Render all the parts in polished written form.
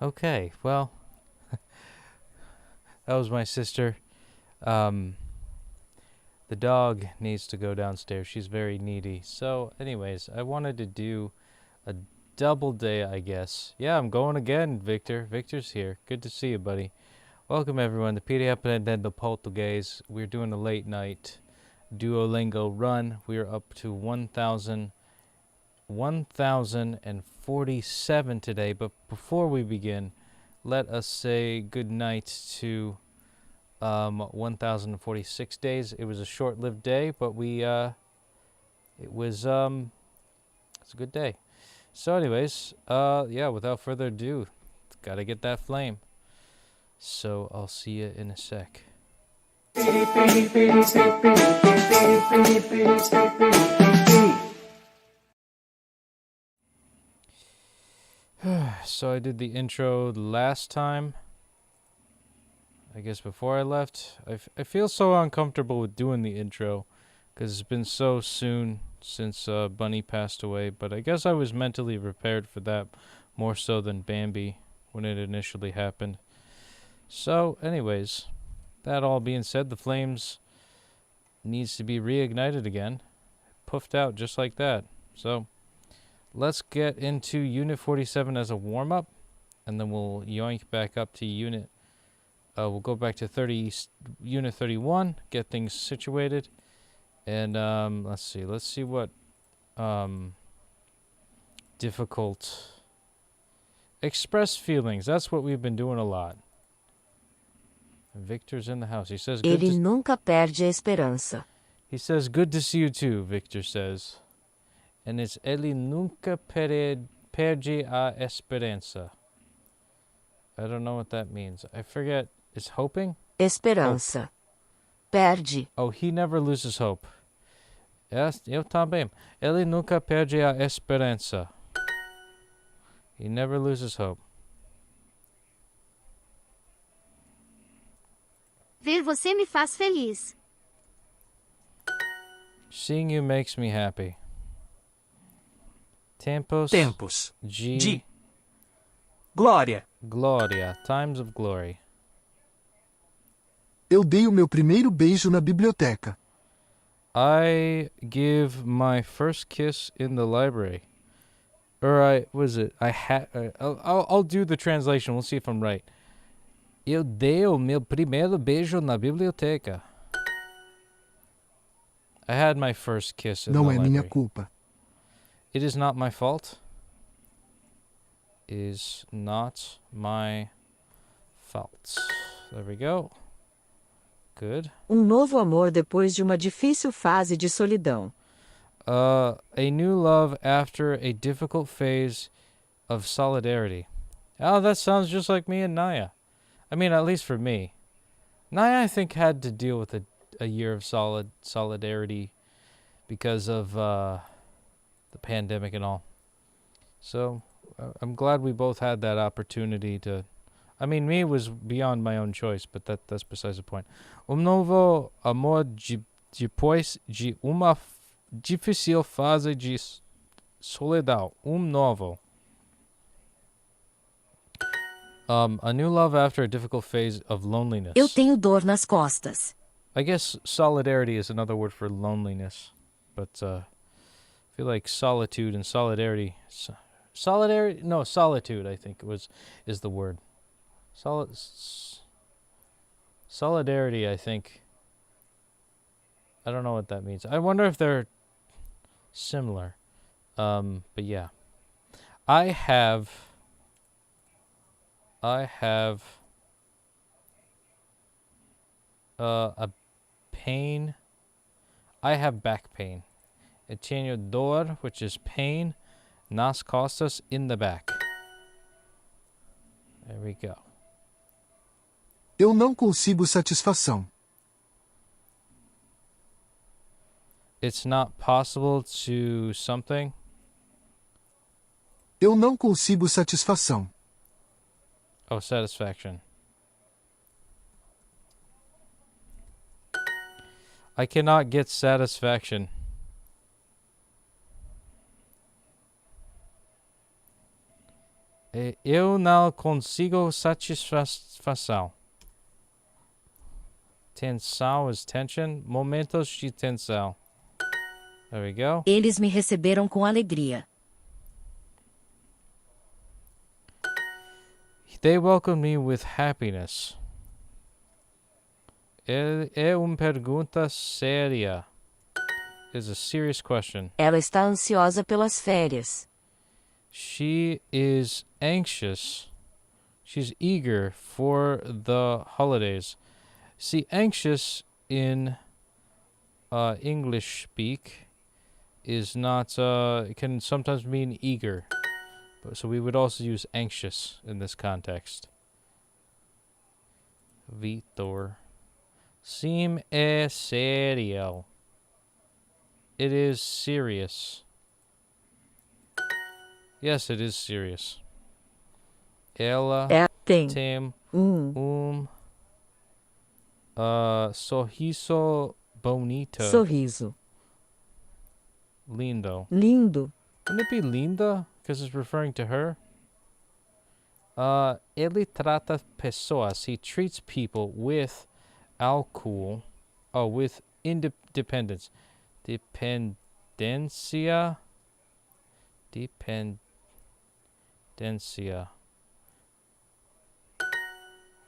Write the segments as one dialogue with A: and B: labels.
A: Okay, well, that was my sister. The dog needs to go downstairs. She's very needy. So, anyways, I wanted to do a double day, I guess. Yeah, I'm going again, Victor. Victor's here. Good to see you, buddy. Welcome, everyone, to Petey Aprendendo Português. We're doing a late night Duolingo run. We're up to 1,047 today. But before we begin, let us say good night to 1,046 days. It was a short-lived day, but it's a good day. So anyways, yeah, without further ado, gotta get that flame. So I'll see you in a sec. So I did the intro last time. I guess before I left. I feel so uncomfortable with doing the intro because it's been so soon since Bunny passed away. But I guess I was mentally prepared for that more so than Bambi when it initially happened. So anyways, that all being said, the flames needs to be reignited again. Puffed out just like that. So let's get into Unit 47 as a warm-up, and then we'll yoink back up to Unit. We'll go back to Unit 31, get things situated, and let's see what difficult express feelings. That's what we've been doing a lot. Victor's in the house. He says good.
B: Ele nunca perde a esperança.
A: He says good to see you too. Victor says, and it's ele nunca perde a esperança. I don't know what that means. I forget. Is hoping?
B: Esperança. Perde.
A: Oh, he never loses hope. Yes, eu também. Ele nunca perde a esperança. He never loses hope.
C: Ver você me faz feliz.
A: Seeing you makes me happy. Tempos de
D: glória.
A: Glória. Times of glory.
E: Eu dei o meu primeiro beijo na biblioteca.
A: I give my first kiss in the library. Or I'll do the translation. We'll see if I'm right. Eu dei o meu primeiro beijo na biblioteca. I had my first kiss in the library.
E: Não é minha culpa.
A: It is not my fault. Is not my fault. There we go. Good.
B: Novo amor depois de uma difícil fase de solidão.
A: A new love after a difficult phase of solidarity. Oh, that sounds just like me and Naya. I mean, at least for me. Naya, I think, had to deal with a year of solidarity because of the pandemic and all. So I'm glad we both had that opportunity to. I mean, me was beyond my own choice, but that's besides the point. Novo amor depois de uma difícil fase de solidão. Novo. A new love after a difficult phase of loneliness.
B: Eu tenho dor nas costas.
A: I guess solidarity is another word for loneliness, but I feel like solitude and solidarity. Solitude. I think is the word. Solidarity, I think. I don't know what that means. I wonder if they're similar. But yeah. I have a pain. I have back pain. Eu tenho dor, which is pain, nas costas, in the back. There we go.
E: Eu não consigo satisfação.
A: It's not possible to something.
E: Eu não consigo satisfação.
A: Oh, satisfaction. I cannot get satisfaction. Eu não consigo satisfação. Tensão is tension. Momentos de tensão. There we go.
F: Eles me receberam com alegria.
A: They welcomed me with happiness. É uma pergunta séria. It's a serious question.
F: Ela está ansiosa pelas férias.
A: She is anxious. She's eager for the holidays. See, anxious in English speak is not, it can sometimes mean eager. So we would also use anxious in this context. Vitor. Sim é sério. It is serious. Yes, it is serious. Ela
B: Tem.
A: tem sorriso bonito.
B: Sorriso.
A: Lindo.
B: Lindo.
A: Wouldn't it be linda? Because it's referring to her. Ele trata pessoas. He treats people with álcool. Oh, with independence. Dependencia.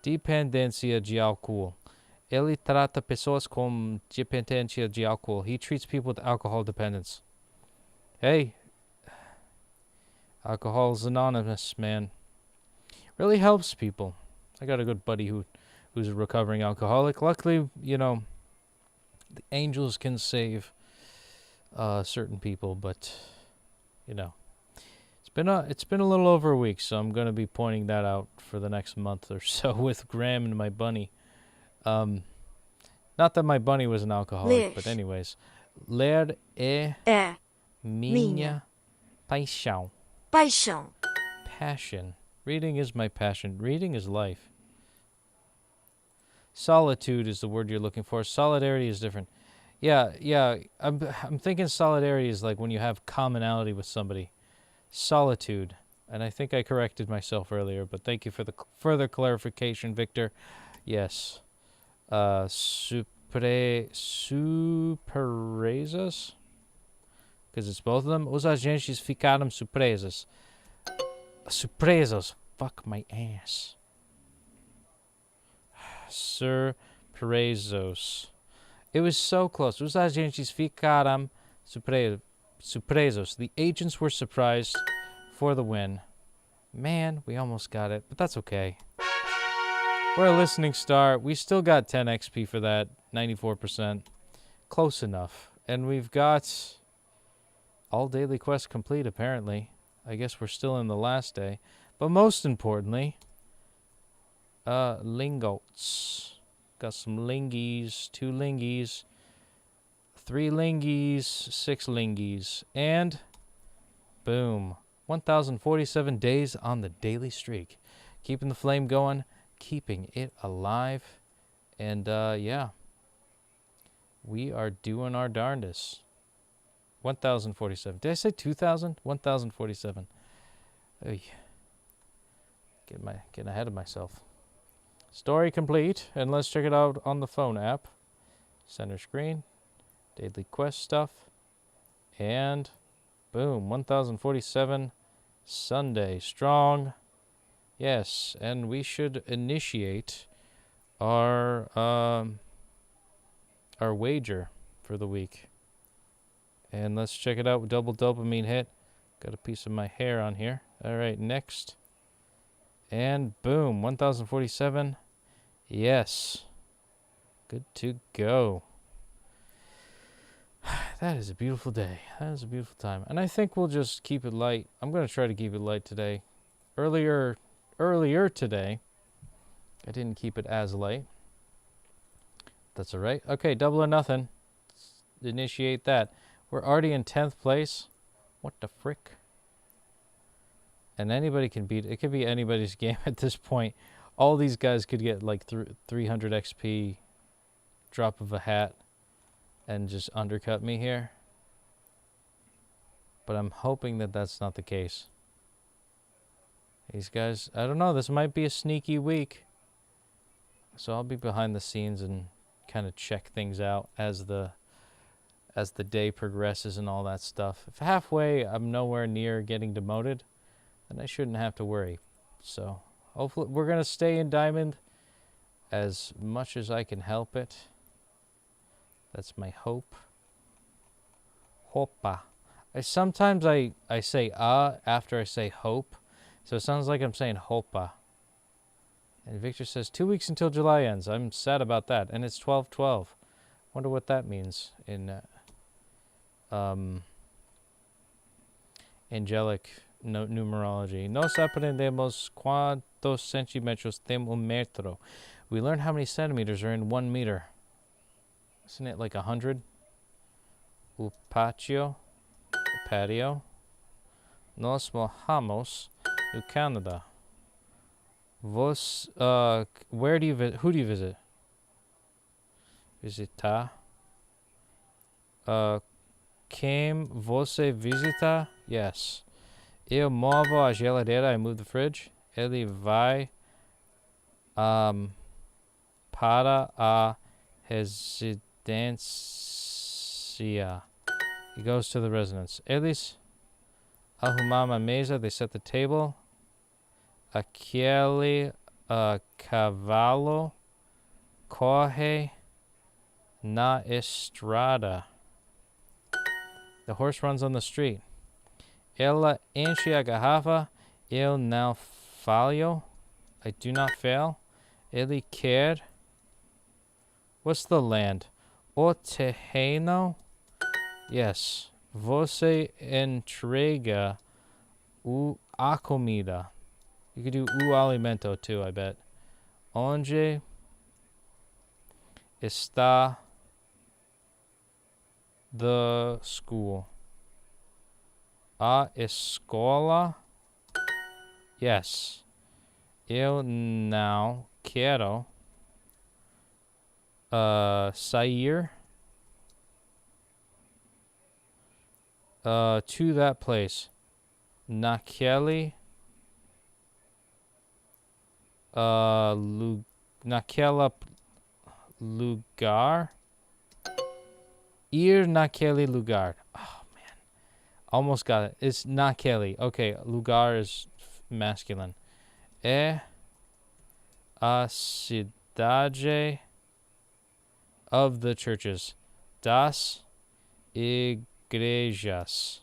A: Dependência de álcool. Ele trata pessoas com dependência de álcool. He treats people with alcohol dependence. Hey, Alcohol's Anonymous, man. Really helps people. I got a good buddy who's a recovering alcoholic. Luckily, you know, the angels can save certain people, but you know, it's been a little over a week, so I'm gonna be pointing that out for the next month or so with Graham and my bunny. Not that my bunny was an alcoholic, but anyways, ler é minha paixão.
F: Paixão.
A: Passion. Reading is my passion. Reading is life. Solitude is the word you're looking for. Solidarity is different. Yeah. I'm thinking solidarity is like when you have commonality with somebody. Solitude. And I think I corrected myself earlier, but thank you for the further clarification, Victor. Yes. Surpresas? Because it's both of them. Os agentes ficaram surpresas. Surpresos. Fuck my ass. Surpresos. It was so close. Os agentes ficaram surpresos. The agents were surprised for the win. Man, we almost got it, but that's okay. We're a listening star. We still got 10 XP for that. 94%. Close enough. And we've got all daily quests complete, apparently. I guess we're still in the last day. But most importantly, lingots. Got some lingies, 2 lingies, 3 lingies, 6 lingies, and boom, 1,047 days on the daily streak. Keeping the flame going, keeping it alive, and yeah, we are doing our darndest. 1,047. Did I say 2,000? 1,047. Getting ahead of myself. Story complete, and let's check it out on the phone app. Center screen, daily quest stuff, and boom, 1,047 Sunday strong. Yes, and we should initiate our wager for the week. And let's check it out. Double dopamine hit. Got a piece of my hair on here. All right, next. And boom, 1,047. Yes. Good to go. That is a beautiful day. That is a beautiful time. And I think we'll just keep it light. I'm going to try to keep it light today. Earlier today, I didn't keep it as light. That's all right. Okay, double or nothing. Let's initiate that. We're already in 10th place. What the frick? And anybody can beat it. It could be anybody's game at this point. All these guys could get like 300 XP, drop of a hat, and just undercut me here. But I'm hoping that that's not the case. These guys, I don't know, this might be a sneaky week. So I'll be behind the scenes and kind of check things out as the day progresses and all that stuff. If halfway I'm nowhere near getting demoted, then I shouldn't have to worry. So hopefully we're going to stay in Diamond as much as I can help it. That's my hope. Hopa. Sometimes I say after I say hope. So it sounds like I'm saying hopa. And Victor says 2 weeks until July ends. I'm sad about that. And it's 12/12. Wonder what that means in angelic numerology. Nos aprendemos cuántos centímetros tem un metro. We learn how many centimeters are in 1 meter. Isn't it like 100? O patio. Patio. Nos mojamos no Canada. Vos, where do you visit? Who do you visit? Visitar. Quem você visita? Yes. Eu movo a geladeira. I move the fridge. Ele vai para a residência. He goes to the residence. Eles arrumam a mesa. They set the table. Aquele cavalo corre na estrada. The horse runs on the street. Ela enche a garrafa. Eu não falho. I do not fail. Ele quer. What's the land? O terreno. Yes. Você entrega a comida. You could do o alimento too, I bet. Onde está the school? A escola? Yes. Eu não quero sair to that place. Naquele naquela lugar. Ir naquele lugar. Oh man, almost got it. It's naquele. Okay, lugar is masculine. É a cidade of the churches. Das igrejas.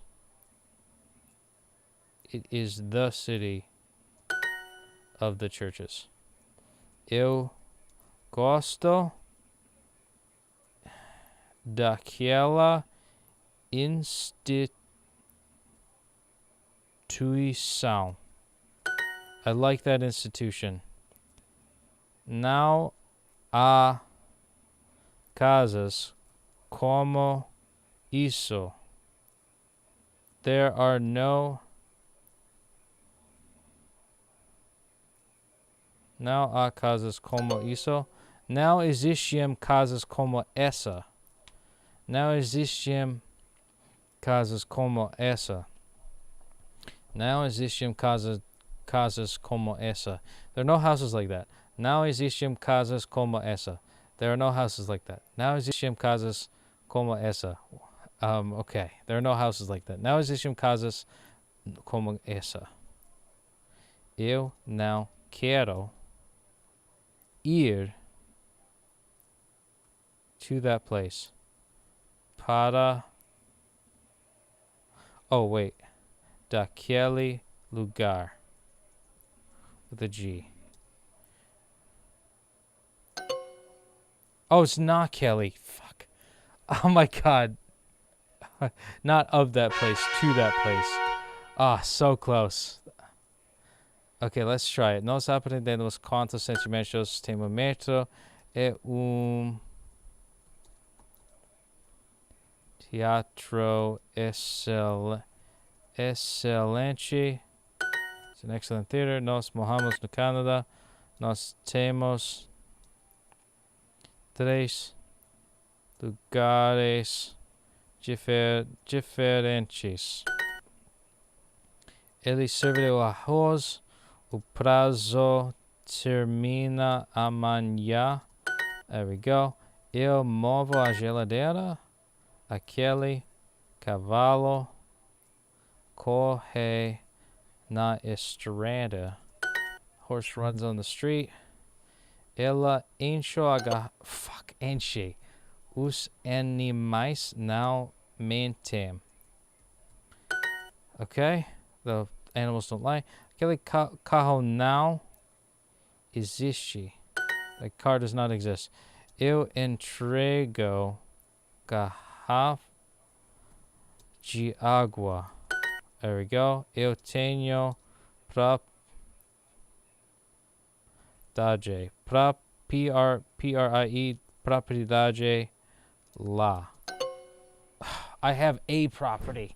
A: It is the city of the churches. Eu gosto daquela instituição. I like that institution. Não há casas como isso. There are no. Não há casas como isso. Não existem casas como essa. Não existem casas como essa. Não existem casas como essa. There are no houses like that. Não existem casas como essa. There are no houses like that. Não existem casas como essa. Okay. There are no houses like that. Não existem casas como essa. Eu não quero ir to that place. Para. Oh, wait. Daquele lugar. With a G. Oh, it's not Kelly. Fuck. Oh my god. Not of that place, to that place. Ah, so close. Okay, let's try it. Nós aprendemos quantos centímetros tem um metro. É teatro excelente. It's an excellent theater. Nós moramos no Canadá. Nós temos 3 lugares diferentes. Ele serve o arroz, O prazo termina amanhã. There we go. Eu movo a geladeira. Aquele cavalo corre na estrada. Horse runs on the street. Ela enche. Os animais não mentem. Okay? The animals don't lie. Aquele carro não existe. The car does not exist. Eu entrego garrafa de água. There we go. Eu tenho propriedade. P-R-I-E. Propriedade lá. I have a property.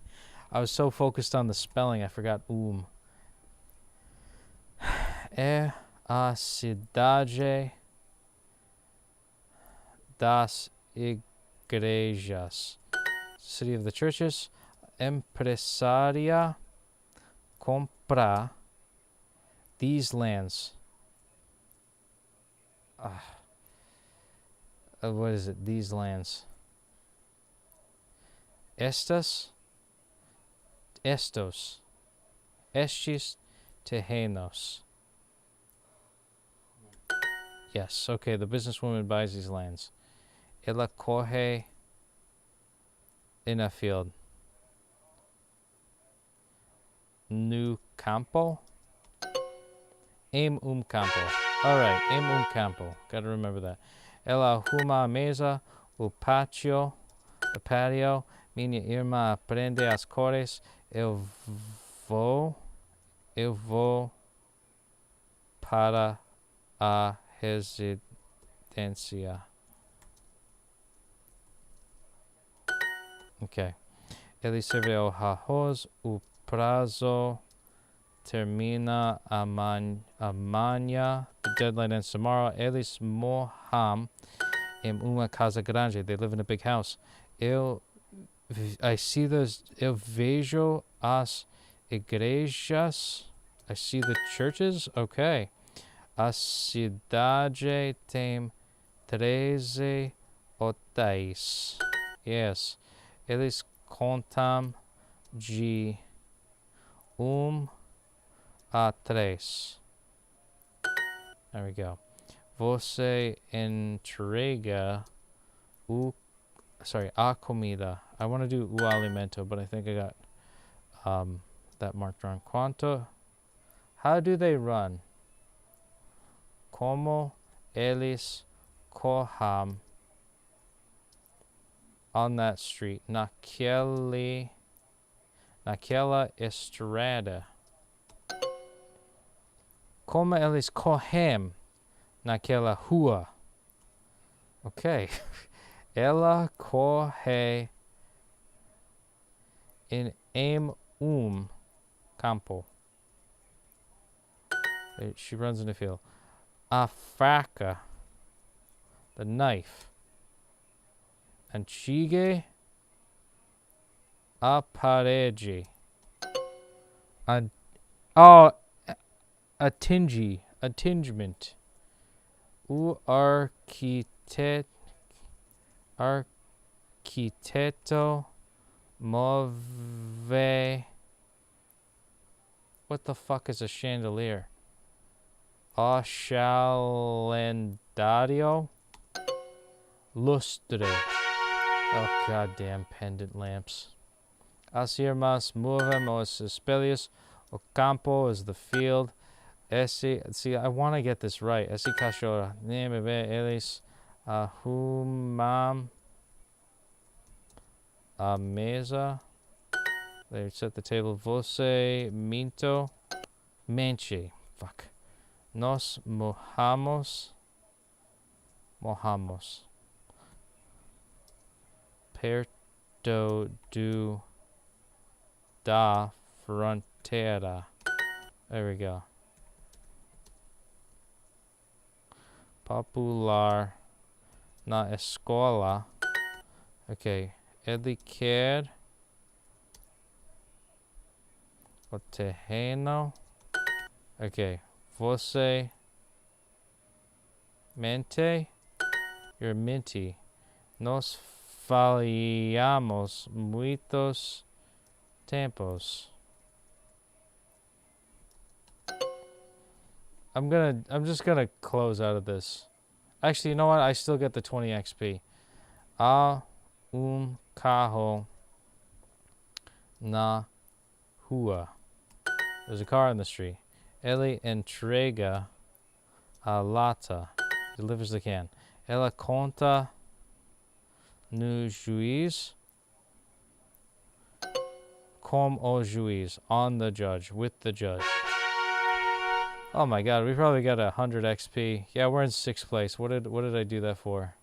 A: I was so focused on the spelling, I forgot É a cidade das igrejas. City of the churches. Empresária compra these lands. What is it? These lands. Estos. Estes terrenos. Yes, okay, the businesswoman buys these lands. Ela corre in a field. No campo. Em campo. Alright, em campo. Gotta remember that. Ela arruma a mesa, o patio. Minha irmã aprende as cores. Eu vou para a residência. Okay. Ele serve o arroz. O prazo termina amanhã. The deadline ends tomorrow. Eles moram em uma casa grande. They live in a big house. Eu vejo as igrejas. I see the churches. Okay. A cidade tem 13 hotéis. Yes. Eles contam de 1 a 3. There we go. Você entrega a comida. I want to do o alimento, but I think I got that marked wrong. Quanto? How do they run? Como eles corram on that street? Naquela estrada. Como eles correm naquela rua? Okay. Ela corre em campo. She runs in the field. A faca. The knife. Antigue. A parede. A tingement. O arquiteto move. What the fuck is a chandelier? O calendario lustre. Oh, goddamn pendant lamps. As irmãs movem os espelhos. O campo is the field. See, I want to get this right. Esse cachorro. Eles arrumam a mesa. They set the table. Você mente. Fuck. Nos mojamos. Perto da fronteira. There we go. Popular na escola. Okay. Ele quer o terreno. Okay. Você mente? You're minty. Nos falhamos muitos tempos. I'm just gonna close out of this. Actually, you know what? I still get the 20 XP. Há carro na rua. There's a car on the street. Ele entrega a lata. Delivers the can. Ela conta no juiz. Com o juiz. On the judge. With the judge. Oh my god, we probably got 100 XP. Yeah, we're in 6th place. What did I do that for?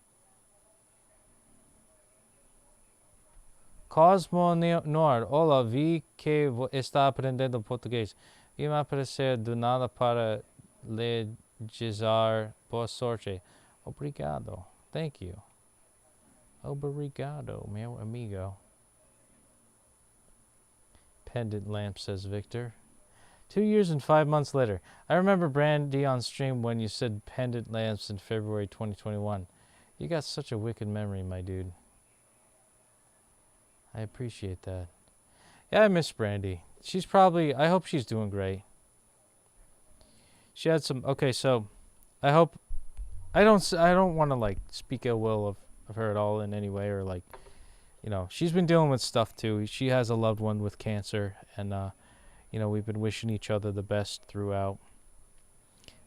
A: Cosmo Nord. Olá, vi que está aprendendo português. Vi me aparecer do nada para legislar. Boa sorte. Obrigado. Thank you. Obrigado, meu amigo. Pendant lamp, says Victor. 2 years and 5 months later. I remember Brandy on stream when you said pendant lamps in February 2021. You got such a wicked memory, my dude. I appreciate that. Yeah, I miss Brandy. She's probably, I hope she's doing great. She had some, okay, so I hope, I don't want to like speak ill will of her at all in any way, or like, you know, she's been dealing with stuff too. She has a loved one with cancer, and you know, we've been wishing each other the best throughout.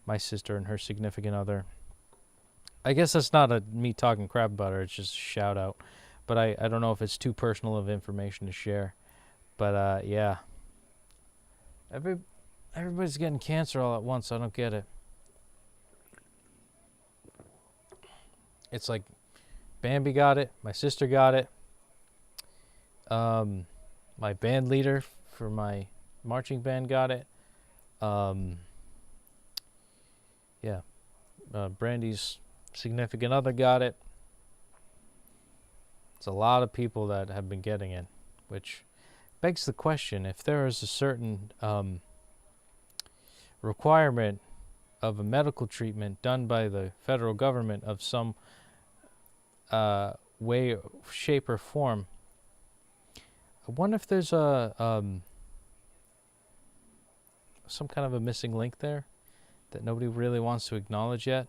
A: My sister and her significant other. I guess that's not me talking crap about her, it's just a shout out. But I don't know if it's too personal of information to share. But yeah. Everybody's getting cancer all at once. I don't get it. It's like Bambi got it, my sister got it. My band leader for my marching band got it. Yeah. Brandy's significant other got it. It's a lot of people that have been getting it, which begs the question, if there is a certain requirement of a medical treatment done by the federal government of some way, shape, or form, I wonder if there's a some kind of a missing link there that nobody really wants to acknowledge yet.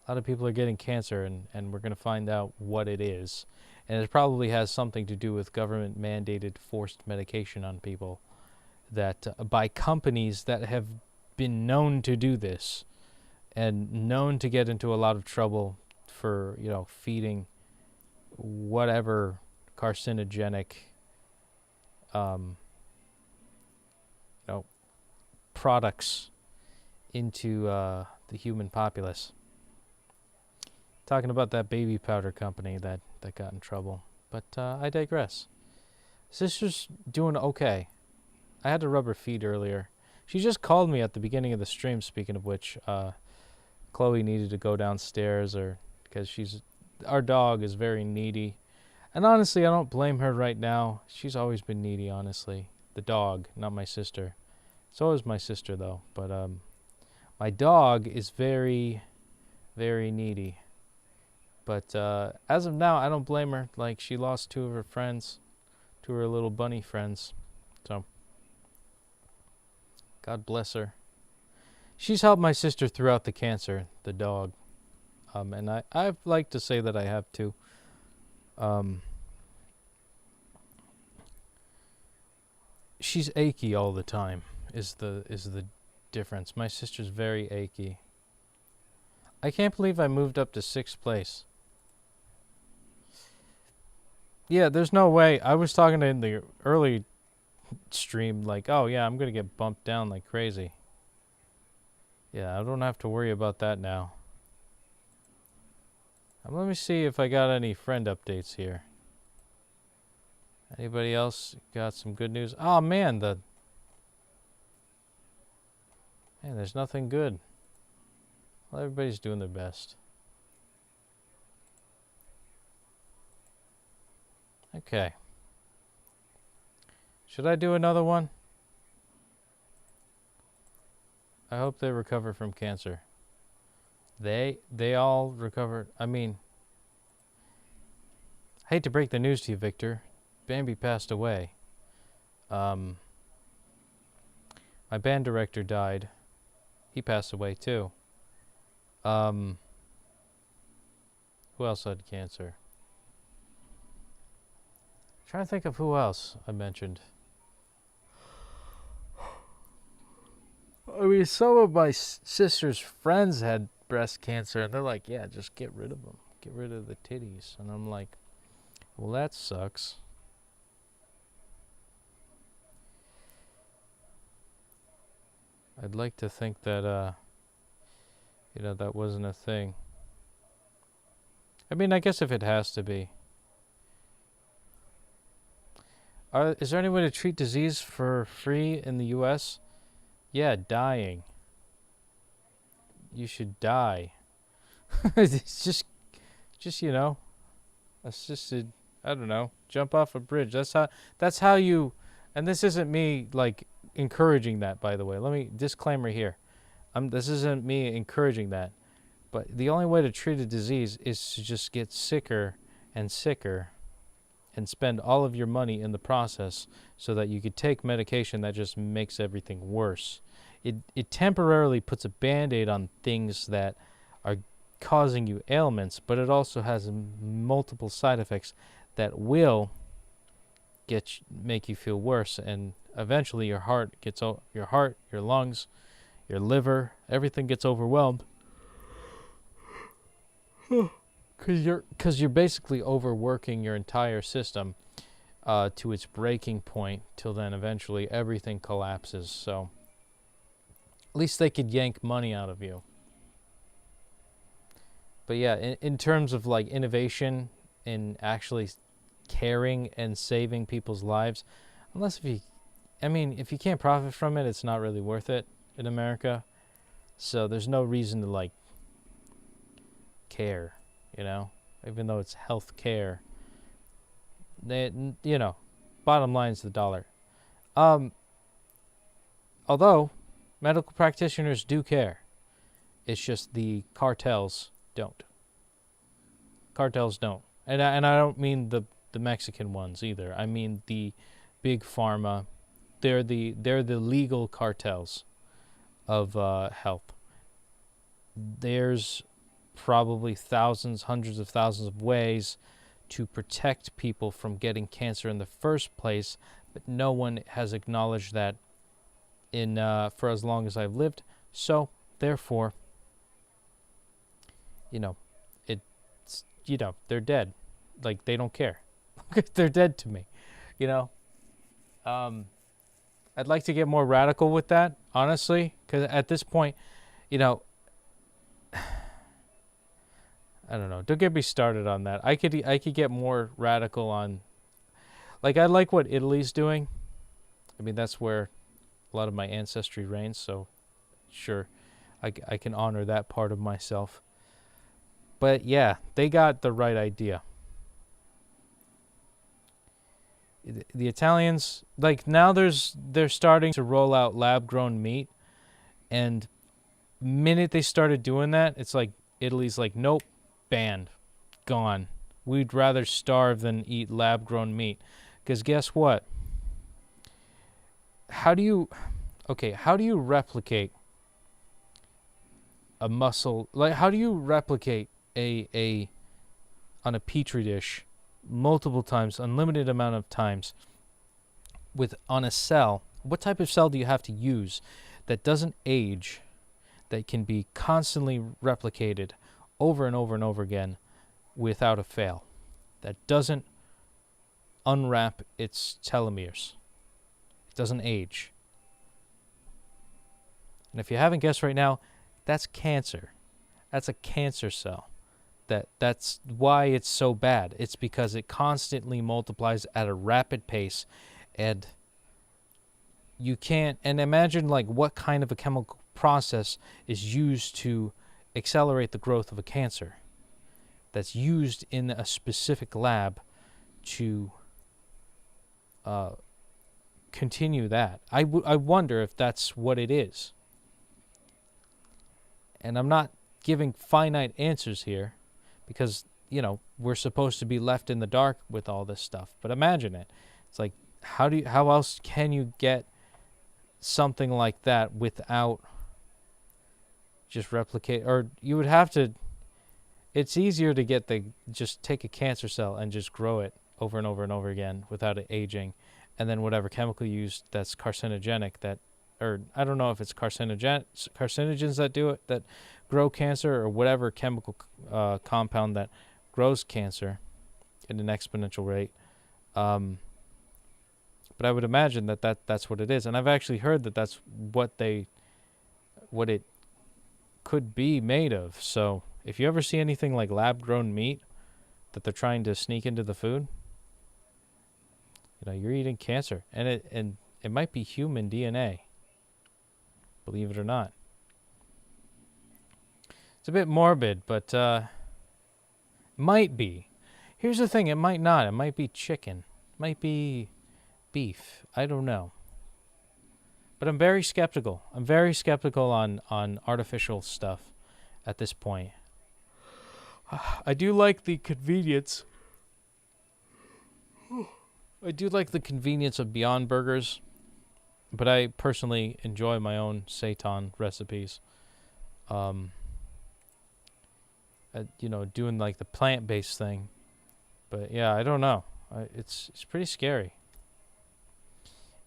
A: A lot of people are getting cancer, and we're going to find out what it is. And it probably has something to do with government-mandated forced medication on people that by companies that have been known to do this and known to get into a lot of trouble for, you know, feeding whatever carcinogenic you know, products into the human populace. Talking about that baby powder company that got in trouble. But I digress. Sister's doing okay. I had to rub her feet earlier. She just called me at the beginning of the stream, speaking of which. Chloe needed to go downstairs, or because our dog is very needy. And honestly, I don't blame her right now. She's always been needy, honestly. The dog, not my sister. So is my sister, though. But my dog is very, very needy. But as of now, I don't blame her. Like, she lost 2 of her friends, 2 of her little bunny friends. So, God bless her. She's helped my sister throughout the cancer, the dog. And I'd like to say that I have too. She's achy all the time, is the difference. My sister's very achy. I can't believe I moved up to 6th place. Yeah, there's no way. I was talking in the early stream, like, oh yeah, I'm gonna get bumped down like crazy. Yeah, I don't have to worry about that now. Let me see if I got any friend updates here. Anybody else got some good news? Oh man, there's nothing good. Well, everybody's doing their best. Okay. Should I do another one? I hope they recover from cancer. They all recovered. I mean, I hate to break the news to you, Victor. Bambi passed away. My band director died. He passed away too. Who else had cancer? Trying to think of who else I mentioned. I mean, some of my sister's friends had breast cancer, and they're like, yeah, just get rid of them. Get rid of the titties. And I'm like, well, that sucks. I'd like to think that, that wasn't a thing. I mean, I guess if it has to be. Is there any way to treat disease for free in the U.S.? Yeah, dying. You should die. It's just assisted, I don't know, jump off a bridge. That's how you, and this isn't me, like, encouraging that, by the way. Let me, disclaimer here. This isn't me encouraging that. But the only way to treat a disease is to just get sicker and sicker and spend all of your money in the process so that you could take medication that just makes everything worse. It temporarily puts a Band-Aid on things that are causing you ailments, but it also has multiple side effects that will make you feel worse, and eventually your heart, your lungs, your liver, everything gets overwhelmed. Because you're basically overworking your entire system to its breaking point, till then eventually everything collapses. So at least they could yank money out of you. But yeah, in terms of like innovation in actually caring and saving people's lives, if you can't profit from it, it's not really worth it in America. So there's no reason to like care. Even though it's health care, bottom line is the dollar. Although medical practitioners do care, it's just the cartels don't. Cartels don't, and I don't mean the Mexican ones either. I mean the big pharma. They're the legal cartels of health. There's probably thousands, hundreds of thousands of ways to protect people from getting cancer in the first place, but no one has acknowledged that for as long as I've lived. So therefore, they're dead. Like, they don't care. They're dead to me. I'd like to get more radical with that, honestly, because at this point, I don't know. Don't get me started on that. I could get more radical on, like, I like what Italy's doing. I mean, that's where a lot of my ancestry reigns, so sure, I can honor that part of myself. But yeah, they got the right idea. The Italians, like, now they're starting to roll out lab-grown meat, and minute they started doing that, it's like Italy's like, nope. Banned. Gone. We'd rather starve than eat lab-grown meat. Because guess what? How do you replicate a muscle? Like, how do you replicate on a petri dish multiple times, unlimited amount of times, on a cell? What type of cell do you have to use that doesn't age, that can be constantly replicated over and over and over again without a fail, that doesn't unwrap its telomeres, it doesn't age? And if you haven't guessed right now, that's cancer. That's a cancer cell. That's why it's so bad. It's because it constantly multiplies at a rapid pace, and you can't, and imagine like what kind of a chemical process is used to accelerate the growth of a cancer, that's used in a specific lab to continue that. I wonder if that's what it is. And I'm not giving finite answers here because, you know, we're supposed to be left in the dark with all this stuff. But imagine it. It's like, how else can you get something like that without just replicate, or you would have to, it's easier to get just take a cancer cell and just grow it over and over and over again without it aging. And then whatever chemical you use that's carcinogenic, that, or I don't know if it's carcinogens that do it, that grow cancer, or whatever chemical compound that grows cancer at an exponential rate. But I would imagine that's what it is. And I've actually heard that that's what it could be made of. So if you ever see anything like lab-grown meat that they're trying to sneak into the food, you know, you're eating cancer. And it might be human DNA, believe it or not. It's a bit morbid, but might be. Here's the thing, it might not. It might be chicken. It might be beef. I don't know. But I'm very skeptical. I'm very skeptical on artificial stuff at this point. I do like the convenience. I do like the convenience of Beyond Burgers, but I personally enjoy my own seitan recipes. You know, doing like the plant-based thing. But yeah, I don't know. It's pretty scary.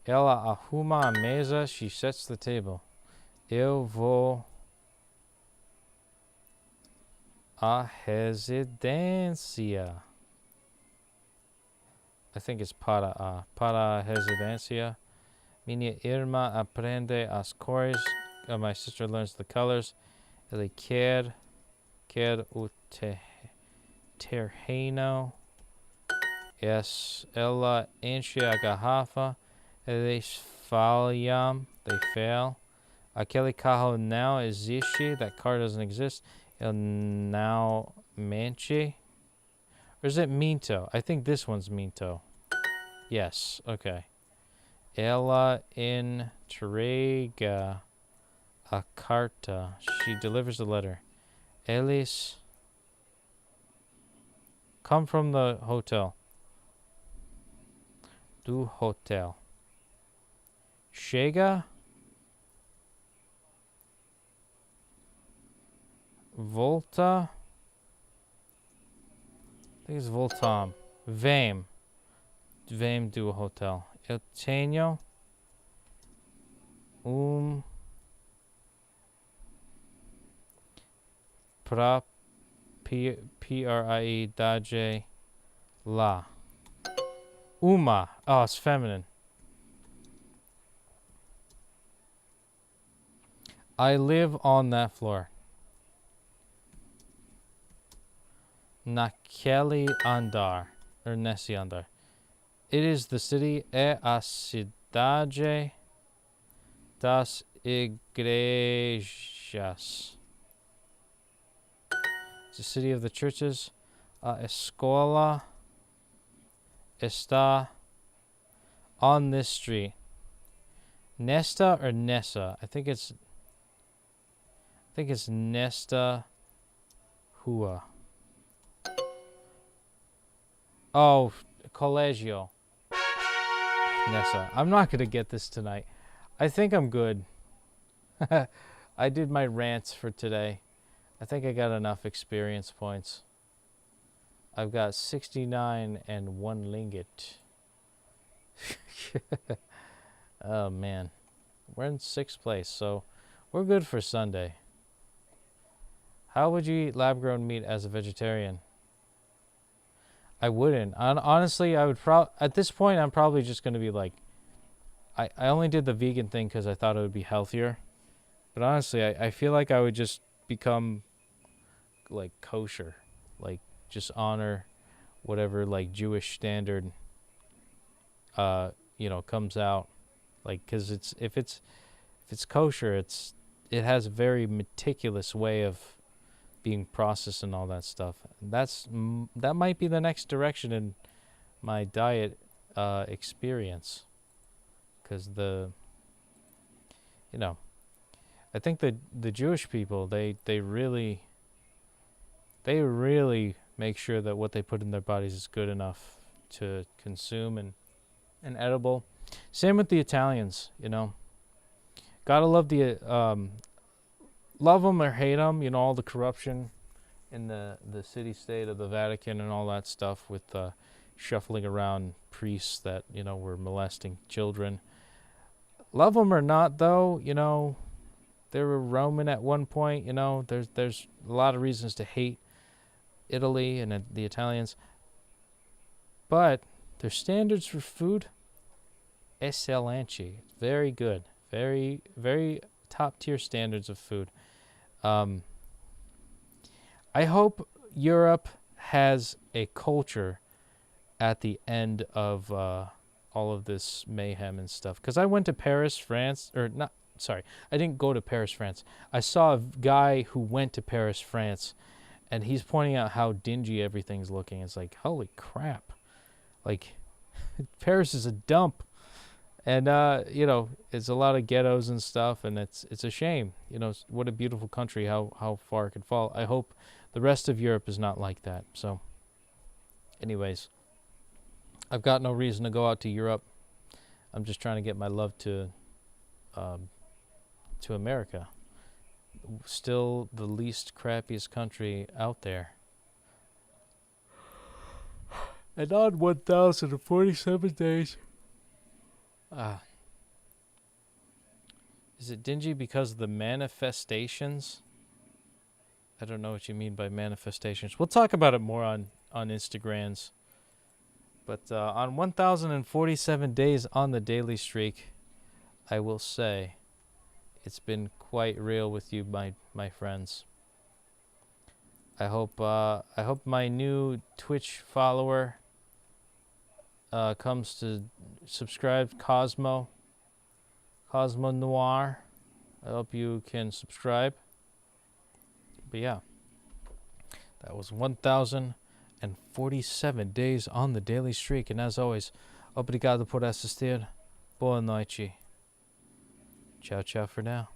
A: Ela arruma a mesa, she sets the table. Eu vou à residência. I think it's para a residência. Minha irmã aprende as cores. My sister learns the colors. Ele quer o terreno. Yes, ela enche a garrafa. Eles falham. They fail. Aquele carro não existe. That car doesn't exist. Ele não mente. Or is it minto? I think this one's minto. Yes, okay. Ela entrega a carta. She delivers the letter. Eles come from the hotel. Do hotel. Chega. Volta. I think it's voltam. Vem. Vem do hotel. Eu tenho prioridade lá. Uma. Oh, it's feminine. I live on that floor. Naquele andar. Or nesse andar. It is the city, é a cidade das igrejas. It's the city of the churches. A escola está on this street. Nesta or Nessa? I think it's Nesta Rua. Oh, Colegio. Nessa. I'm not going to get this tonight. I think I'm good. I did my rants for today. I think I got enough experience points. I've got 69 and 1 lingot. Oh, man. We're in 6th place, so we're good for Sunday. How would you eat lab-grown meat as a vegetarian? I wouldn't. Honestly, I would at this point, I'm probably just going to be like, I only did the vegan thing because I thought it would be healthier. But honestly, I feel like I would just become like kosher. Like just honor whatever like Jewish standard, comes out. Like, cause if it's kosher, it has a very meticulous way of being processed and all that stuff. That might be the next direction in my diet experience, because I think the Jewish people, they really make sure that what they put in their bodies is good enough to consume and edible. Same with the Italians, you know. Gotta love love them or hate them, you know, all the corruption in the city-state of the Vatican and all that stuff with shuffling around priests that, you know, were molesting children. Love them or not, though, you know, they were Roman at one point, you know. There's a lot of reasons to hate Italy and the Italians. But their standards for food, eccellenti. Very good. Very, very top-tier standards of food. I hope Europe has a culture at the end of all of this mayhem and stuff. Because I went to Paris, France, or not, sorry, I didn't go to Paris, France. I saw a guy who went to Paris, France, and he's pointing out how dingy everything's looking. It's like, holy crap. Like, Paris is a dump. And, you know, it's a lot of ghettos and stuff, and it's a shame. You know, what a beautiful country, how far it could fall. I hope the rest of Europe is not like that. So, anyways, I've got no reason to go out to Europe. I'm just trying to get my love to America. Still the least crappiest country out there. And on 1,047 days. Is it dingy because of the manifestations? I don't know what you mean by manifestations. We'll talk about it more on Instagrams. But on 1,047 days on the daily streak, I will say it's been quite real with you, my friends. I hope my new Twitch follower comes to subscribe, Cosmo Noir. I hope you can subscribe. But yeah, that was 1,047 days on the daily streak. And as always, obrigado por assistir. Boa noite. Ciao, ciao for now.